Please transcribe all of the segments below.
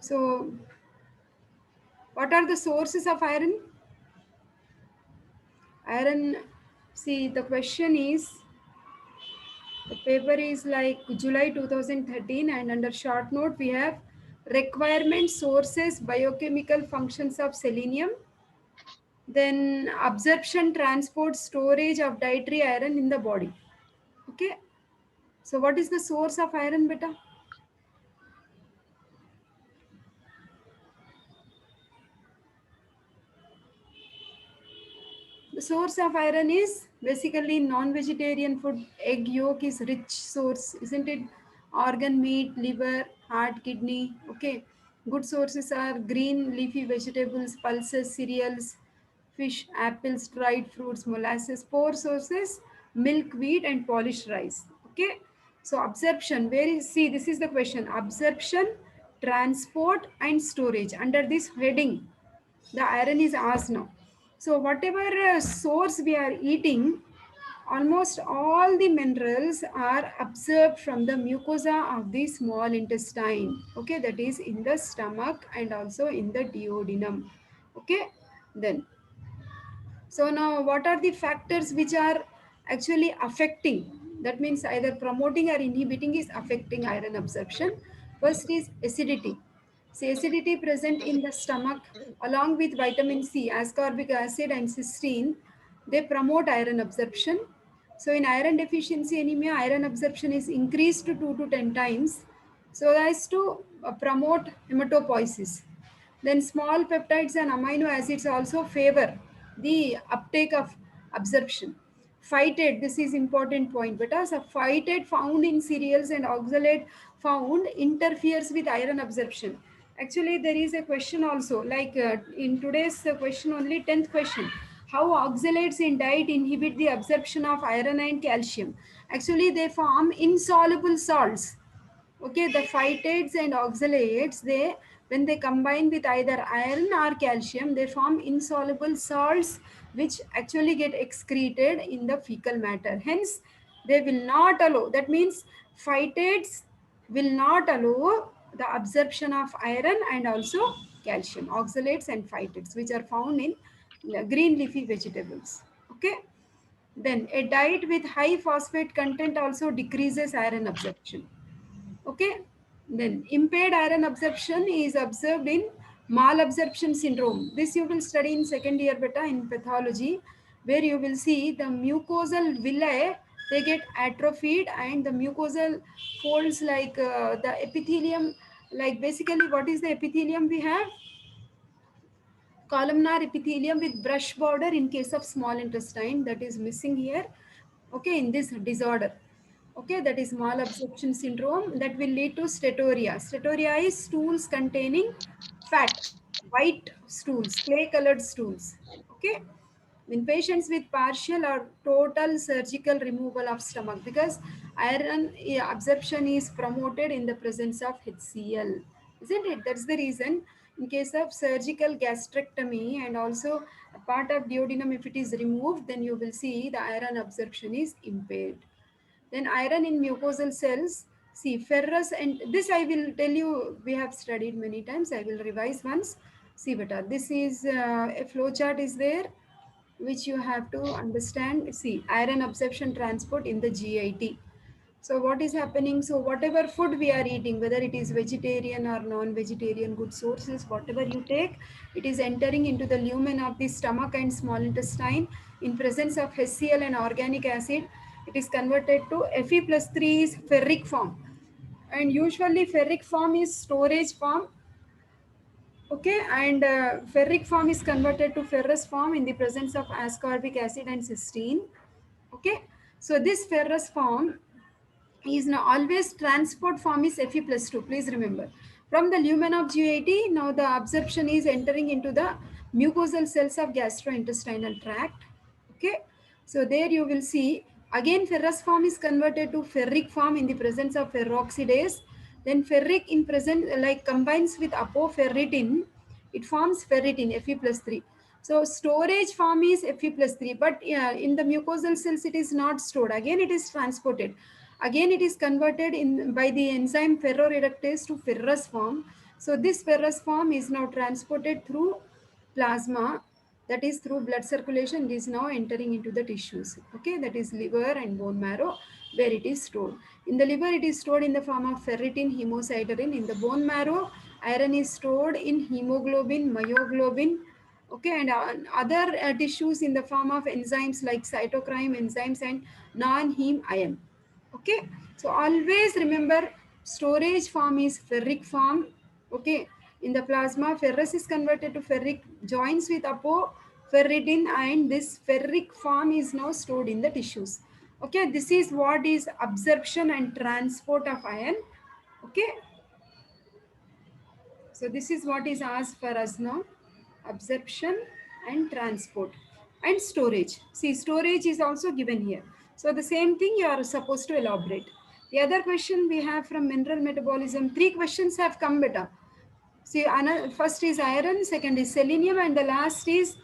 So what are the sources of iron? Iron, see the question is, the paper is like July 2013 and under short note we have requirement sources biochemical functions of selenium, then absorption transport storage of dietary iron in the body. Okay, so what is the source of iron beta? The source of iron is basically non-vegetarian food. Egg yolk is rich source, isn't it? Organ meat, liver, heart, kidney. Okay. Good sources are green leafy vegetables, pulses, cereals, fish, apples, dried fruits, molasses. Poor sources, milk, wheat, and polished rice. Okay. So absorption, where is, see, this is the question. Absorption, transport, and storage. Under this heading, the iron is asked now. So whatever source we are eating, almost all the minerals are absorbed from the mucosa of the small intestine. Okay, that is in the stomach and also in the duodenum. Okay, then so now what are the factors which are actually affecting? That means either promoting or inhibiting is affecting iron absorption. First is acidity. See, acidity present in the stomach along with vitamin C, ascorbic acid and cysteine, they promote iron absorption. So in iron deficiency anemia, iron absorption is increased to 2 to 10 times so as to promote hematopoiesis. Then small peptides and amino acids also favor the uptake of absorption. Phytate, this is important point, but as a phytate found in cereals and oxalate found interferes with iron absorption. Actually, there is a question also, like in today's question only, 10th question. How oxalates in diet inhibit the absorption of iron and calcium? Actually, they form insoluble salts. Okay, the phytates and oxalates, they when they combine with either iron or calcium, they form insoluble salts which actually get excreted in the fecal matter. Hence, they will not allow. That means phytates will not allow the absorption of iron and also calcium. Oxalates and phytates, which are found in green leafy vegetables. Okay. Then a diet with high phosphate content also decreases iron absorption. Okay, then impaired iron absorption is observed in malabsorption syndrome. This you will study in second year beta in pathology, where you will see the mucosal villi, they get atrophied and the mucosal folds like the epithelium, like basically what is the epithelium we have? Columnar epithelium with brush border in case of small intestine, that is missing here. Okay, in this disorder. Okay, that is malabsorption syndrome, that will lead to steatorrhea. Steatorrhea is stools containing fat, white stools, clay colored stools. Okay, in patients with partial or total surgical removal of stomach, because iron absorption is promoted in the presence of HCl, isn't it? That's the reason in case of surgical gastrectomy and also a part of duodenum, if it is removed, then you will see the iron absorption is impaired. Then iron in mucosal cells, see ferrous, and this I will tell you, we have studied many times, I will revise once. See beta, this is a flow chart is there which you have to understand. See, iron absorption transport in the GIT. So what is happening? So whatever food we are eating, whether it is vegetarian or non-vegetarian, good sources, whatever you take, it is entering into the lumen of the stomach and small intestine. In presence of HCl and organic acid, it is converted to Fe plus 3 is ferric form. And usually ferric form is storage form. Okay, and ferric form is converted to ferrous form in the presence of ascorbic acid and cysteine. Okay, so this ferrous form is now always transport form is Fe plus 2. Please remember. From the lumen of GIT, now the absorption is entering into the mucosal cells of gastrointestinal tract. Okay, so there you will see again ferrous form is converted to ferric form in the presence of ferroxidase. Then ferric in present like combines with apoferritin, it forms ferritin Fe plus 3. So storage form is Fe plus 3, but in the mucosal cells it is not stored. Again it is transported. Again it is converted in by the enzyme ferroreductase to ferrous form. So this ferrous form is now transported through plasma, that is through blood circulation. It is now entering into the tissues. Okay, that is liver and bone marrow, where it is stored. In the liver, it is stored in the form of ferritin, hemosiderin. In the bone marrow, iron is stored in hemoglobin, myoglobin. Okay, and other tissues in the form of enzymes like cytochrome enzymes and non-heme iron. Okay, so always remember, storage form is ferric form. Okay, in the plasma, ferrous is converted to ferric, joins with apoferritin, and this ferric form is now stored in the tissues. Okay, this is what is absorption and transport of iron. Okay, so this is what is asked for us now: absorption and transport and storage. See, storage is also given here. So the same thing you are supposed to elaborate. The other question we have from mineral metabolism, three questions have come better. See, first is iron, second is selenium, and the last is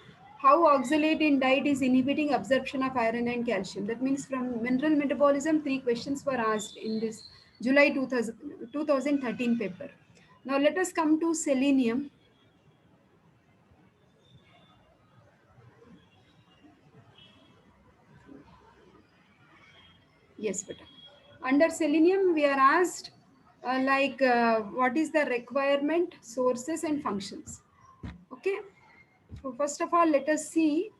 how oxalate in diet is inhibiting absorption of iron and calcium. That means from mineral metabolism, three questions were asked in this July 2013 paper. Now let us come to selenium. Yes, but under selenium, we are asked what is the requirement, sources, and functions. Okay. So first of all, let us see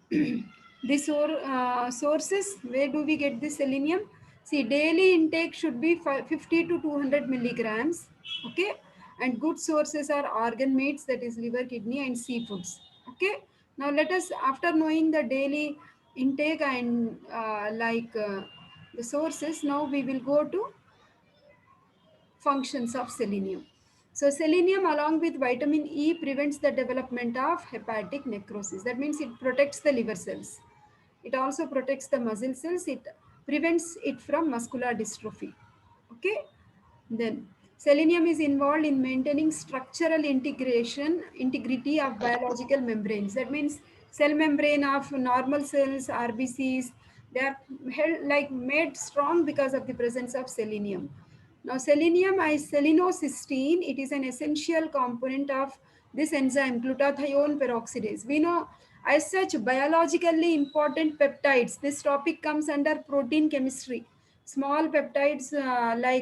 the sources. Where do we get the selenium? See, daily intake should be 50 to 200 milligrams. Okay, and good sources are organ meats, that is liver, kidney, and seafoods. Okay, now let us, after knowing the daily intake and the sources, now we will go to functions of selenium. So selenium along with vitamin E prevents the development of hepatic necrosis. That means it protects the liver cells. It also protects the muscle cells. It prevents it from muscular dystrophy. Okay. Then selenium is involved in maintaining structural integrity of biological membranes. That means cell membrane of normal cells, RBCs, they are held like made strong because of the presence of selenium. Now, selenium is selenocysteine. It is an essential component of this enzyme, glutathione peroxidase. We know, as such, biologically important peptides. This topic comes under protein chemistry. Small peptides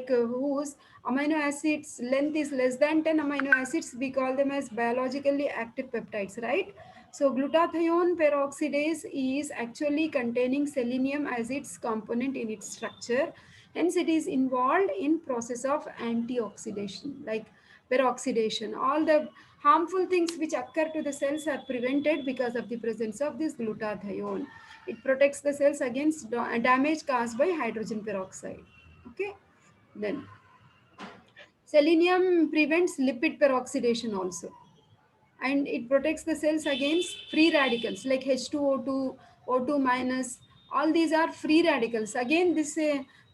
whose amino acids length is less than 10 amino acids, we call them as biologically active peptides, right? So glutathione peroxidase is actually containing selenium as its component in its structure. Hence, it is involved in process of antioxidation, like peroxidation. All the harmful things which occur to the cells are prevented because of the presence of this glutathione. It protects the cells against damage caused by hydrogen peroxide. Okay. Then selenium prevents lipid peroxidation also, and it protects the cells against free radicals like H2O2, O2 minus. All these are free radicals. Again, this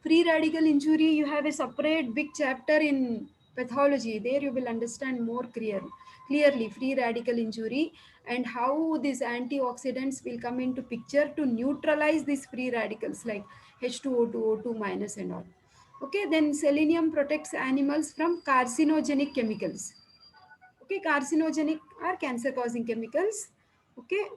free radical injury, you have a separate big chapter in pathology. There you will understand more clearly free radical injury and how these antioxidants will come into picture to neutralize these free radicals like H2O2, O2 minus and all. Okay, then selenium protects animals from carcinogenic chemicals. Okay, carcinogenic or cancer causing chemicals. Okay,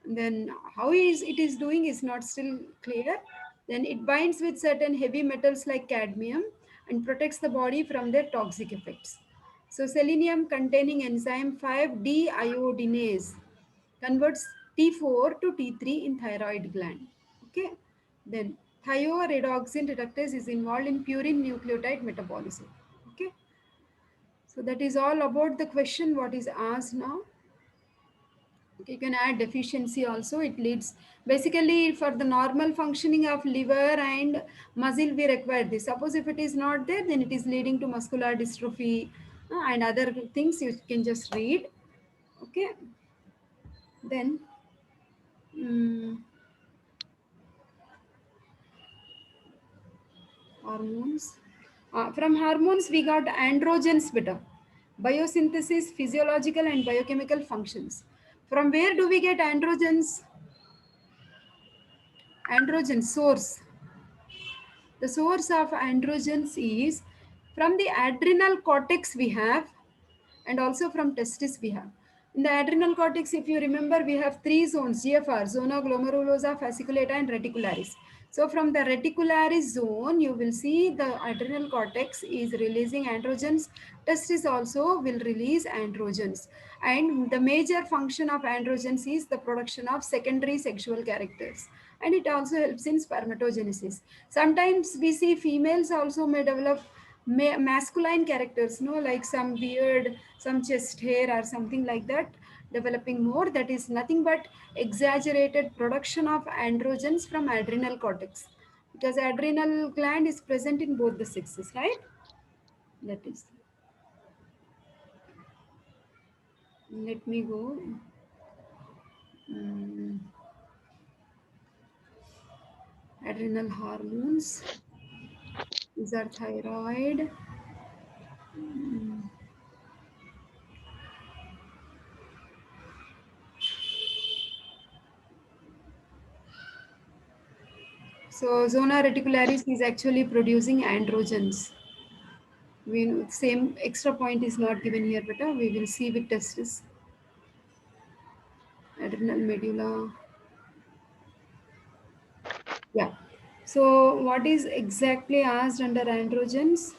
then how is it is doing is not still clear. Then it binds with certain heavy metals like cadmium and protects the body from their toxic effects. So selenium containing enzyme 5-deiodinase converts T4 to T3 in thyroid gland. Okay, then thioredoxin reductase is involved in purine nucleotide metabolism. Okay, so that is all about the question what is asked now. Okay, you can add deficiency also. It leads basically for the normal functioning of liver and muscle we require this. Suppose if it is not there, then it is leading to muscular dystrophy and other things you can just read. Okay, then mm, hormones. From hormones we got androgens better. Biosynthesis, physiological and biochemical functions. From where do we get androgens? Androgen source. The source of androgens is From the adrenal cortex we have, and also from testis we have. In the adrenal cortex, if you remember, we have three zones: GFR, zona glomerulosa, fasciculata, and reticularis. So from the reticularis zone, you will see the adrenal cortex is releasing androgens. Testis also will release androgens. And the major function of androgens is the production of secondary sexual characters. And it also helps in spermatogenesis. Sometimes we see females also may develop masculine characters, no, like some beard, some chest hair, or something like that, developing more. That is nothing but exaggerated production of androgens from adrenal cortex, because adrenal gland is present in both the sexes, right? That is. Let me go. Mm, adrenal hormones. These are thyroid. So zona reticularis is actually producing androgens. We know same extra point is not given here, but we will see with testis. Adrenal medulla. Yeah. So what is exactly asked under androgens?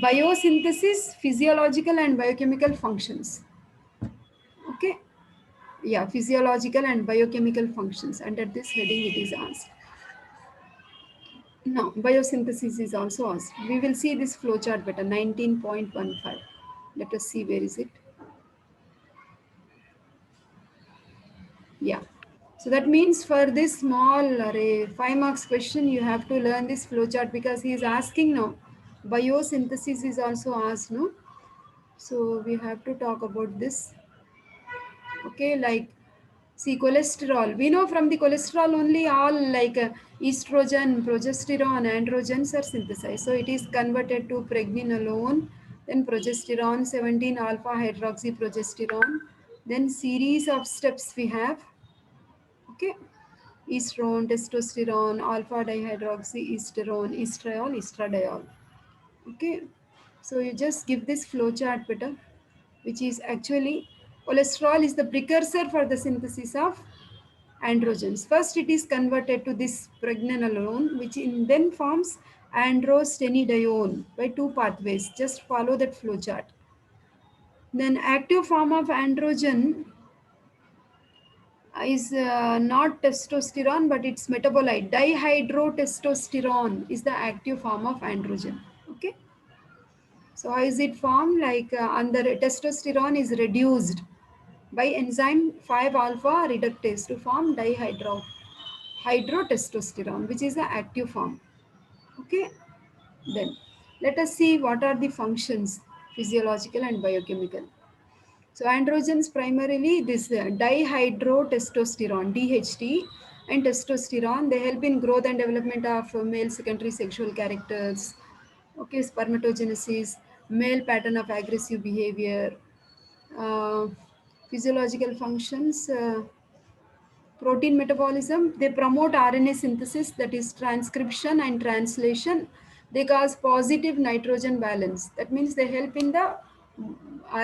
Biosynthesis, physiological and biochemical functions. Okay. Yeah, physiological and biochemical functions. Under this heading it is asked. No, biosynthesis is also asked. We will see this flowchart better. 19.15. Let us see where is it. Yeah. So that means for this small array 5 marks question, you have to learn this flowchart, because he is asking now. Biosynthesis is also asked, no? So we have to talk about this. Okay, like see cholesterol. We know from the cholesterol only all like estrogen, progesterone, androgens are synthesized. So it is converted to pregnenolone, then progesterone, 17 alpha hydroxyprogesterone. Then series of steps we have. Okay, estrone, testosterone, alpha dihydroxyesterone, estriol, estradiol. Okay, so you just give this flowchart better, which is actually cholesterol is the precursor for the synthesis of androgens. First, it is converted to this pregnenolone, which in then forms androstenedione by two pathways. Just follow that flowchart. Then active form of androgen is not testosterone, but it's metabolite. Dihydrotestosterone is the active form of androgen. Okay. So how is it formed? Like under testosterone is reduced by enzyme 5 alpha reductase to form hydrotestosterone, which is the active form. Okay. Then let us see what are the functions, physiological and biochemical. So androgens primarily this dihydrotestosterone (DHT) and testosterone, they help in growth and development of male secondary sexual characters. Okay, spermatogenesis, male pattern of aggressive behavior, uh, physiological functions. Protein metabolism, they promote RNA synthesis, that is transcription and translation. They cause positive nitrogen balance. That means they help in the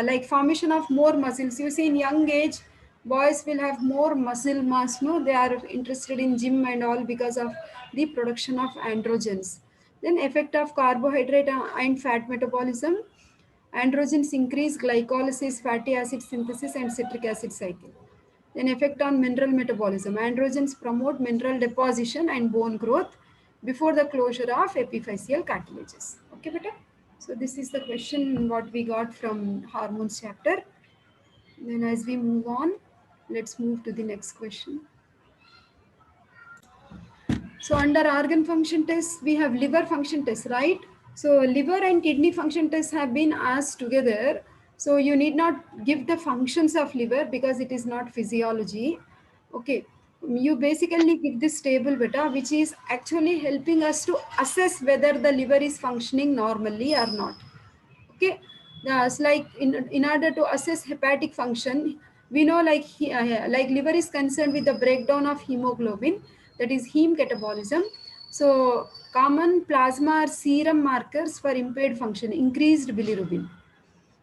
like formation of more muscles. You see in young age, boys will have more muscle mass, no? They are interested in gym and all because of the production of androgens. Then effect of carbohydrate and fat metabolism. Androgens increase glycolysis, fatty acid synthesis, and citric acid cycle. Then effect on mineral metabolism. Androgens promote mineral deposition and bone growth before the closure of epiphyseal cartilages. Okay, beta? So this is the question what we got from hormones chapter. Then as we move on, let's move to the next question. So under organ function tests, we have liver function test, right? So liver and kidney function tests have been asked together. So you need not give the functions of liver because it is not physiology. Okay. You basically give this table beta, which is actually helping us to assess whether the liver is functioning normally or not. Okay, that's like in order to assess hepatic function, we know like liver is concerned with the breakdown of hemoglobin, that is heme catabolism. So common plasma or serum markers for impaired function, increased bilirubin.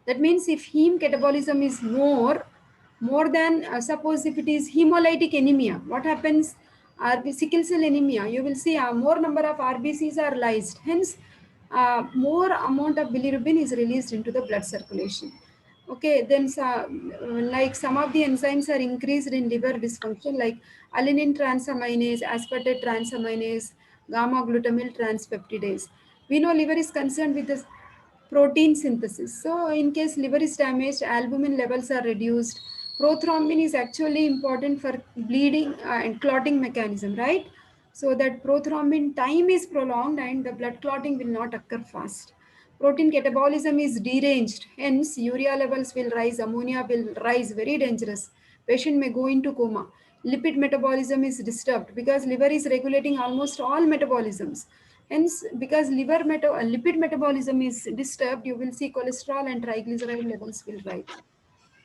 That means if heme catabolism is more than suppose if it is hemolytic anemia, what happens? Sickle cell anemia, you will see more number of RBCs are lysed. Hence, more amount of bilirubin is released into the blood circulation. Okay, then like some of the enzymes are increased in liver dysfunction, like alanine transaminase, aspartate transaminase, gamma glutamyl transpeptidase. We know liver is concerned with the protein synthesis. So, in case liver is damaged, albumin levels are reduced. Prothrombin is actually important for bleeding and clotting mechanism, right? So that prothrombin time is prolonged and the blood clotting will not occur fast. Protein catabolism is deranged, hence urea levels will rise, ammonia will rise, very dangerous. Patient may go into coma. Lipid metabolism is disturbed because liver is regulating almost all metabolisms. Hence, because lipid metabolism is disturbed, you will see cholesterol and triglyceride levels will rise.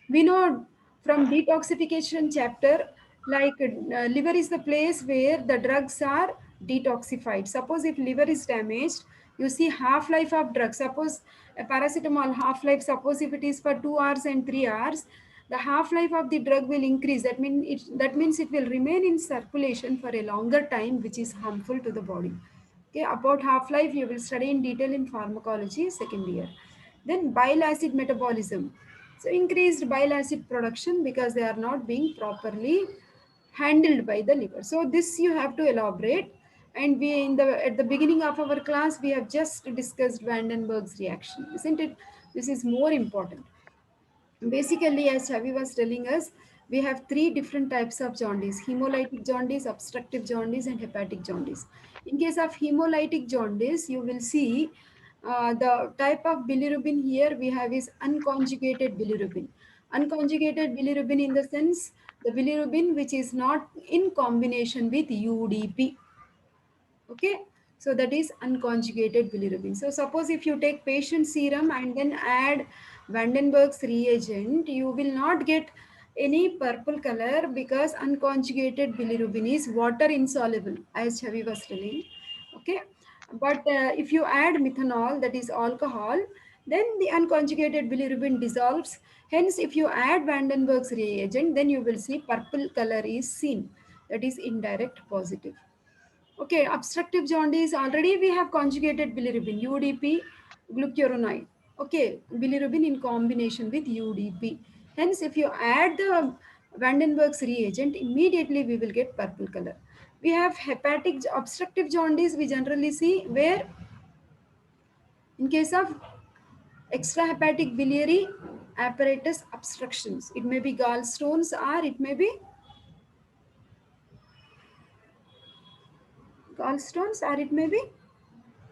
We know from detoxification chapter, like liver is the place where the drugs are detoxified. Suppose if liver is damaged, you see half life of drug. Suppose a paracetamol half life, suppose if it is for 2 hours and 3 hours, the half life of the drug will increase. That means it will remain in circulation for a longer time, which is harmful to the body. Okay, about half life you will study in detail in pharmacology second year. Then bile acid metabolism, so increased bile acid production because they are not being properly handled by the liver. So this you have to elaborate. And we in the at the beginning of our class we have just discussed Vandenberg's reaction, isn't it? This is more important. Basically, as Chavi was telling us, we have three different types of jaundice: hemolytic jaundice, obstructive jaundice, and hepatic jaundice. In case of hemolytic jaundice, you will see the type of bilirubin here we have is unconjugated bilirubin. Unconjugated bilirubin in the sense the bilirubin which is not in combination with UDP. Okay, so that is unconjugated bilirubin. So suppose if you take patient serum and then add Vandenberg's reagent, you will not get any purple color because unconjugated bilirubin is water insoluble, as Chavi was telling. Okay, but if you add methanol, that is alcohol, then the unconjugated bilirubin dissolves. Hence, if you add Vandenberg's reagent, then you will see purple color is seen. That is indirect positive. Okay, obstructive jaundice, already we have conjugated bilirubin, UDP, glucuronide. Okay, bilirubin in combination with UDP. Hence, if you add the Vandenberg's reagent, immediately we will get purple color. We have hepatic obstructive jaundice, we generally see where in case of extrahepatic biliary apparatus obstructions, it may be gallstones or it may be gallstones or it may be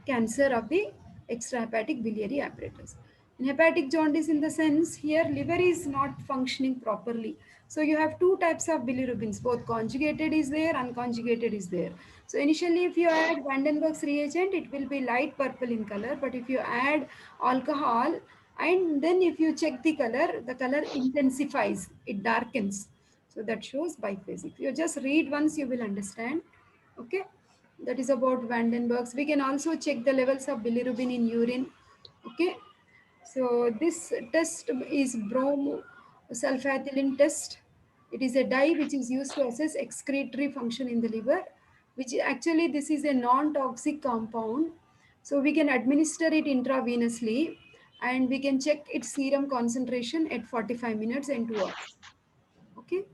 cancer of the extrahepatic biliary apparatus. In hepatic jaundice, in the sense here liver is not functioning properly. So you have two types of bilirubins, both conjugated is there, unconjugated is there. So initially, if you add Vandenberg's reagent, it will be light purple in color. But if you add alcohol and then if you check the color intensifies, it darkens. So that shows biphasic. You just read once, you will understand. Okay, that is about Vandenberg's. We can also check the levels of bilirubin in urine. Okay, so this test is bromosulfathiline test. It is a dye which is used to assess excretory function in the liver, which actually this is a non-toxic compound. So we can administer it intravenously and we can check its serum concentration at 45 minutes and 2 hours. Okay,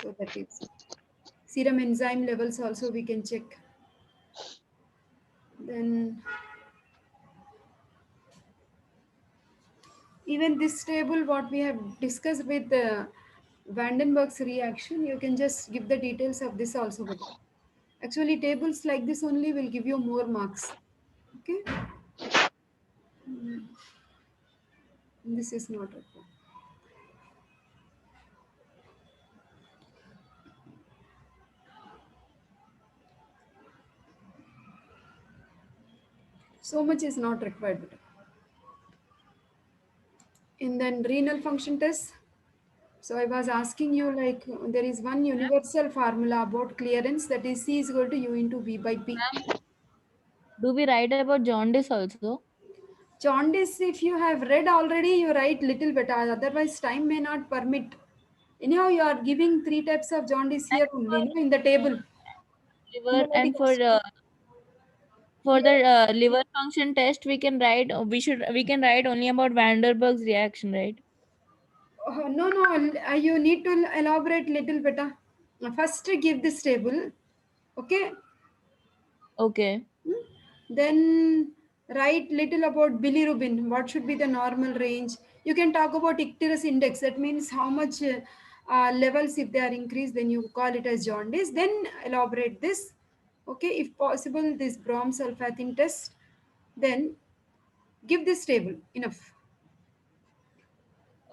so that is serum enzyme levels also we can check. Then even this table what we have discussed with the Vandenberg's reaction, you can just give the details of this also with it. Actually tables like this only will give you more marks. Okay, this is not okay. So much is not required. In then renal function test, so I was asking you like there is one universal formula about clearance, that is C is equal to U into V by P. Do we write about jaundice also? Jaundice, if you have read already, you write little better. Otherwise, time may not permit. Anyhow, you are giving three types of jaundice And here only, no, in the table. liver, Hemolytic and for here. the liver function test, we can write. We can write only about Vanderburg's reaction, right? No, no, you need to elaborate little better. First, give this table, okay? Okay. Then write little about bilirubin. What should be the normal range? You can talk about icterus index. That means how much levels, if they are increased, then you call it as jaundice. Then elaborate this. Okay, if possible, this Brom sulfating test. Then give this table enough.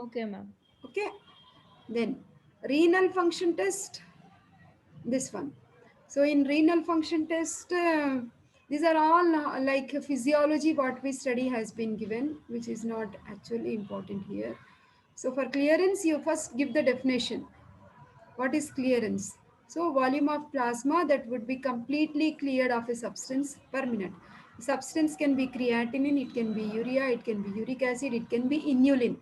Okay, ma'am. Okay. Then renal function test. This one. So in renal function test, these are all like physiology what we study has been given, which is not actually important here. So for clearance, you first give the definition. What is clearance? So volume of plasma that would be completely cleared of a substance per minute. Substance can be creatinine, it can be urea, it can be uric acid, it can be inulin.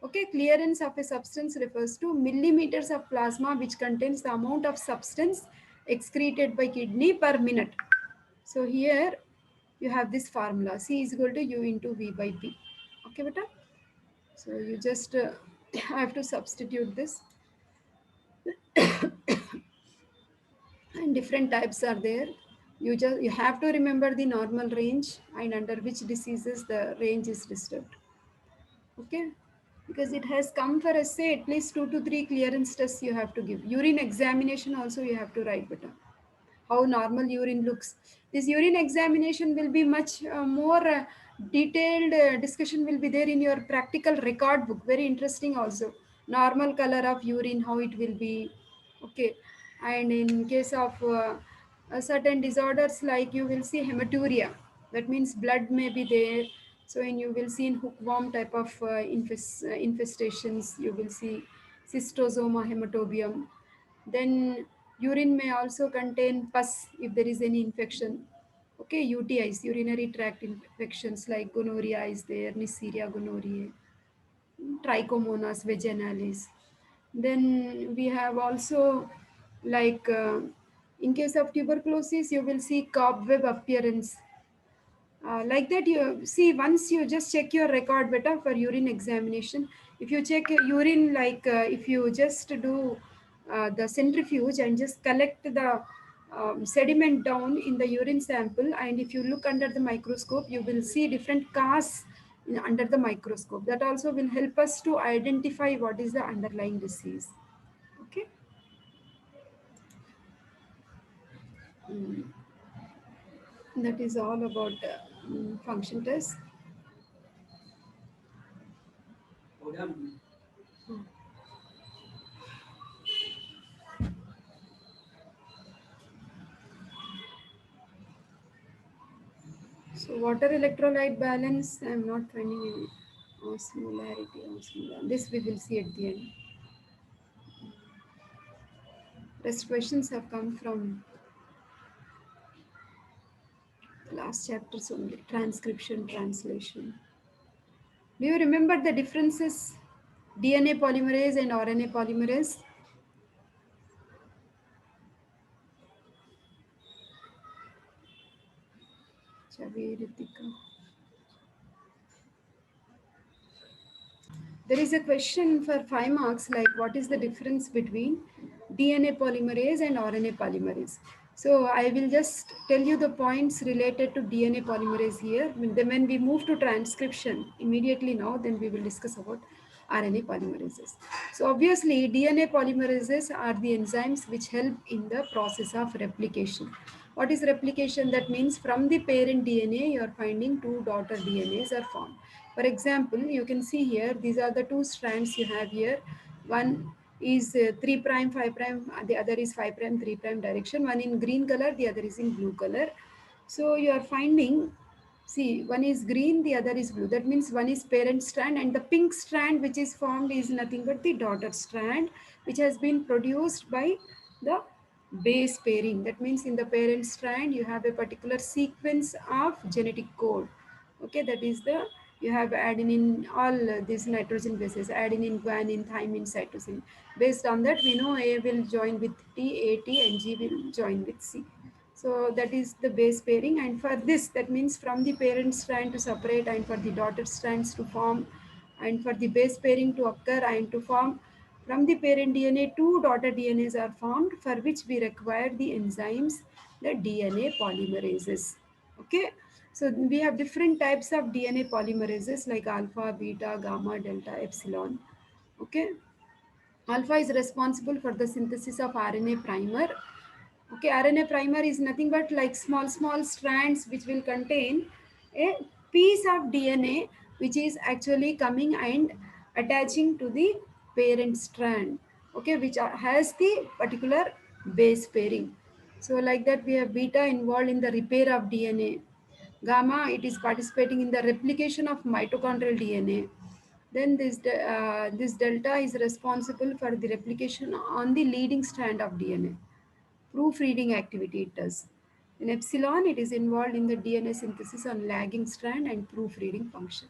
Okay, clearance of a substance refers to millimeters of plasma which contains the amount of substance excreted by kidney per minute. So here you have this formula, C is equal to U into V by P. Okay, beta. So you just have to substitute this, and different types are there. You have to remember the normal range and under which diseases the range is disturbed. Okay, because it has come for essay, at least 2 to 3 clearance tests you have to give. Urine examination also you have to write better how normal urine looks. This urine examination will be much more detailed discussion will be there in your practical record book. Very interesting also. Normal color of urine, how it will be. Okay. And in case of certain disorders, like you will see hematuria, that means blood may be there. So, and you will see in hookworm type of infestations, you will see cystosoma hematobium. Then urine may also contain pus if there is any infection. Okay, UTIs, urinary tract infections like gonorrhea is there, Neisseria gonorrhoeae, Trichomonas vaginalis. Then we have also like in case of tuberculosis, you will see cobweb appearance, like that. You see, once you just check your record better for urine examination. If you check urine, like if you just do the centrifuge and just collect the sediment down in the urine sample, and if you look under the microscope, you will see different casts under the microscope. That also will help us to identify what is the underlying disease. Okay. Mm. That is all about function test. So water electrolyte balance, I am not finding any osmolarity, osmolar. This we will see at the end. Rest questions have come from the last chapters only. Transcription, translation. Do you remember the differences? DNA polymerase and RNA polymerase. Chavi, Ritika. There is a question for 5 marks like what is the difference between DNA polymerase and RNA polymerase. So I will just tell you the points related to DNA polymerase here. Then when we move to transcription immediately now, then we will discuss about RNA polymerases. So obviously DNA polymerases are the enzymes which help in the process of replication. What is replication? That means from the parent DNA you are finding two daughter DNAs are formed. For example, you can see here, these are the two strands you have here. One is 3 prime 5 prime, the other is 5 prime 3 prime direction. One in green color, the other is in blue color. So you are finding, see, one is green, the other is blue. That means one is parent strand, and the pink strand which is formed is nothing but the daughter strand which has been produced by the base pairing. That means in the parent strand you have a particular sequence of genetic code. Okay, that is the, you have adenine, all these nitrogen bases, adenine, guanine, thymine, cytosine. Based on that, we know A will join with T, AT, and G will join with C. So that is the base pairing. And for this, that means from the parent strand to separate and for the daughter strands to form, and for the base pairing to occur and to form, from the parent DNA, two daughter DNAs are formed, for which we require the enzymes, the DNA polymerases. Okay, so we have different types of DNA polymerases like alpha, beta, gamma, delta, epsilon. Okay, alpha is responsible for the synthesis of RNA primer. Okay, RNA primer is nothing but like small strands which will contain a piece of DNA which is actually coming and attaching to the parent strand. Okay, which has the particular base pairing. So like that we have beta involved in the repair of DNA. Gamma, it is participating in the replication of mitochondrial DNA. Then this delta is responsible for the replication on the leading strand of DNA. Proofreading activity it does. In epsilon, it is involved in the DNA synthesis on lagging strand and proofreading function.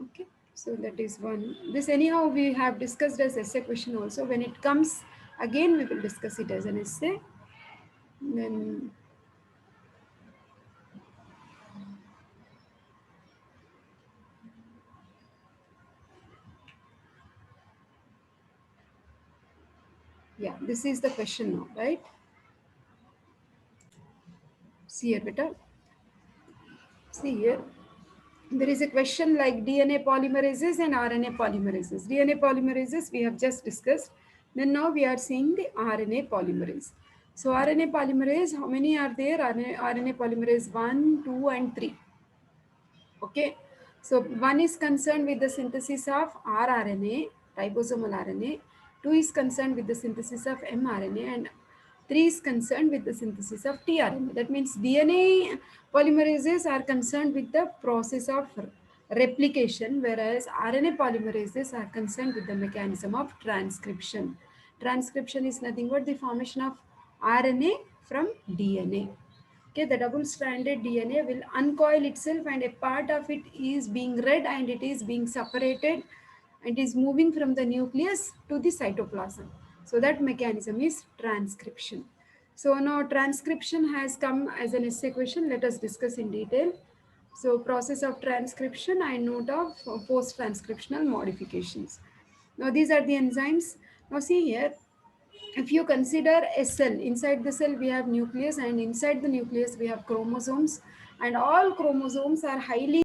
Okay, so that is one. This anyhow we have discussed as essay question also. When it comes again, we will discuss it as an essay. Then yeah, this is the question now, right? See here, beta. See here. There is a question like DNA polymerases and RNA polymerases. DNA polymerases we have just discussed. Then now we are seeing the RNA polymerase. So RNA polymerase, how many are there? RNA polymerase 1, 2, and 3. Okay. So one is concerned with the synthesis of rRNA, ribosomal RNA. Two is concerned with the synthesis of mRNA, and three is concerned with the synthesis of tRNA. That means DNA polymerases are concerned with the process of replication, whereas RNA polymerases are concerned with the mechanism of transcription. Transcription is nothing but the formation of RNA from DNA. Okay, the double stranded DNA will uncoil itself and a part of it is being read and it is being separated and is moving from the nucleus to the cytoplasm. So that mechanism is transcription. So now transcription has come as an essay question. Let us discuss in detail. So process of transcription and note of post-transcriptional modifications. Now these are the enzymes. Now see here, if you consider a cell, inside the cell we have nucleus and inside the nucleus we have chromosomes, and all chromosomes are highly